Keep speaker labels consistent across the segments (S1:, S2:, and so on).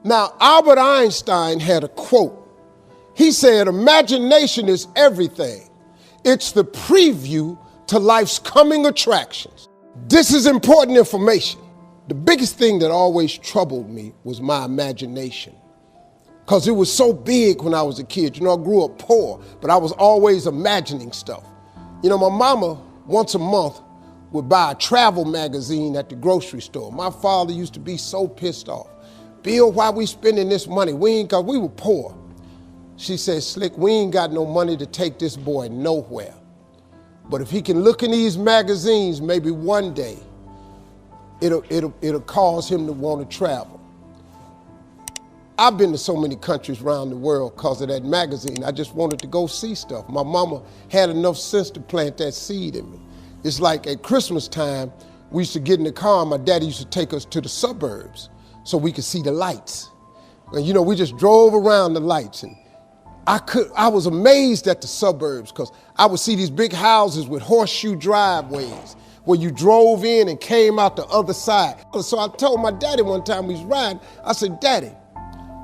S1: Now, Albert Einstein had a quote. He said, imagination is everything. It's the preview to life's coming attractions. This is important information. The biggest thing that always troubled me was my imagination, because it was so big when I was a kid. You know, I grew up poor, but I was always imagining stuff. You know, my mama, once a month, would buy a travel magazine at the grocery store. My father used to be so pissed off. Bill, why we spending this money? Cause we were poor. She said, Slick, we ain't got no money to take this boy nowhere. But if he can look in these magazines, maybe one day, it'll cause him to want to travel. I've been to so many countries around the world because of that magazine. I just wanted to go see stuff. My mama had enough sense to plant that seed in me. It's like at Christmas time, we used to get in the car, and my daddy used to take us to the suburbs so we could see the lights. And you know, we just drove around the lights, and I was amazed at the suburbs because I would see these big houses with horseshoe driveways where you drove in and came out the other side. So I told my daddy one time we was riding, I said, Daddy,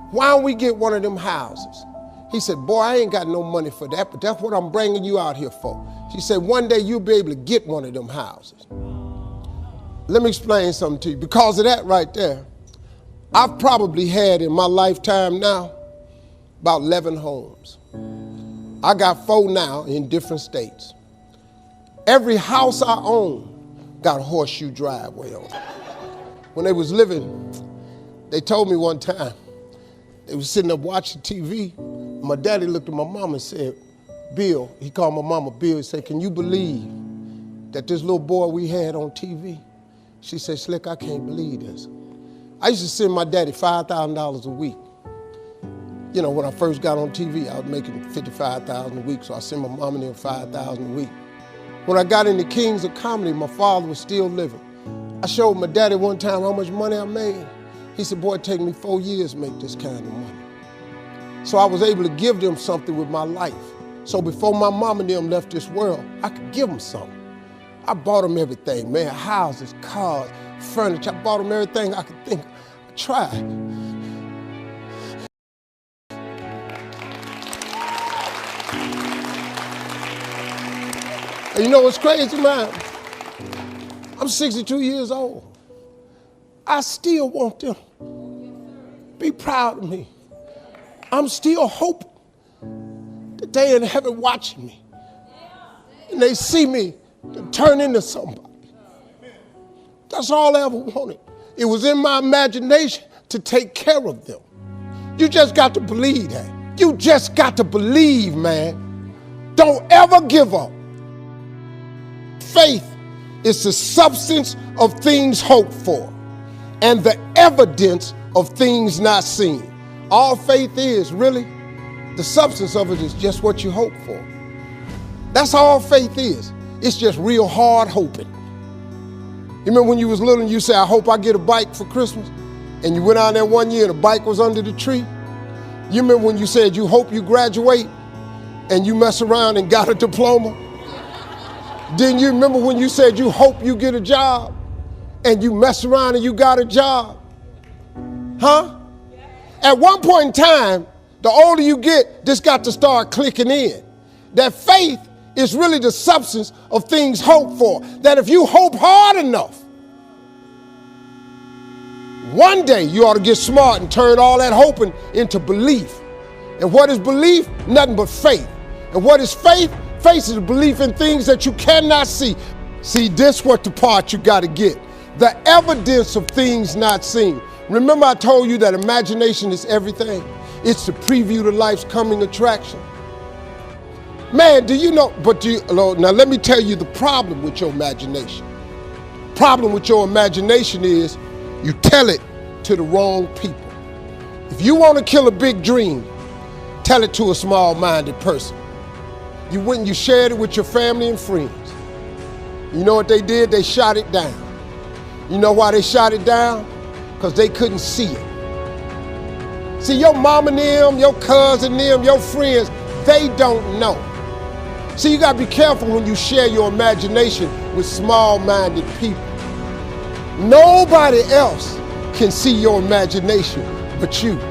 S1: why don't we get one of them houses? He said, boy, I ain't got no money for that, but that's what I'm bringing you out here for. She said, one day you'll be able to get one of them houses. Let me explain something to you. Because of that right there, I've probably had in my lifetime now about 11 homes. I got 4 now in different states. Every house I own got a horseshoe driveway on it. When they was living, they told me one time, they was sitting up watching TV. My daddy looked at my mama and said, Bill, he called my mama Bill, he said, can you believe that this little boy we had on TV? She said, Slick, I can't believe this. I used to send my daddy $5,000 a week. You know, when I first got on TV, I was making $55,000 a week, so I sent my mom and them $5,000 a week. When I got into Kings of Comedy, my father was still living. I showed my daddy one time how much money I made. He said, boy, it take me 4 years to make this kind of money. So I was able to give them something with my life. So before my mom and them left this world, I could give them something. I bought them everything, man, houses, cars, furniture. I bought them everything I could think. I tried. And you know what's crazy, man? I'm 62 years old. I still want them to be proud of me. I'm still hoping that they in heaven watching me and they see me turn into somebody. That's all I ever wanted. It was in my imagination to take care of them. You just got to believe that. You just got to believe, man. Don't ever give up. Faith is the substance of things hoped for and the evidence of things not seen. All faith is, really, the substance of it is just what you hope for. That's all faith is. It's just real hard hoping. You remember when you was little and you said, I hope I get a bike for Christmas? And you went out there one year and the bike was under the tree? You remember when you said you hope you graduate and you mess around and got a diploma? Didn't you remember when you said you hope you get a job and you mess around and you got a job? Huh? At one point in time, the older you get, this got to start clicking in. That faith is really the substance of things hoped for. That if you hope hard enough, one day you ought to get smart and turn all that hoping into belief. And what is belief? Nothing but faith. And what is faith? Faith is belief in things that you cannot see. See, this what the part you got to get. The evidence of things not seen. Remember I told you that imagination is everything? It's the preview to life's coming attraction. Man, do you know, now let me tell you the problem with your imagination. Problem with your imagination is you tell it to the wrong people. If you want to kill a big dream, tell it to a small-minded person. You went and you shared it with your family and friends. You know what they did? They shot it down. You know why they shot it down? Because they couldn't see it. See, your mom and them, your cousin them, your friends, they don't know. See, you gotta be careful when you share your imagination with small-minded people. Nobody else can see your imagination but you.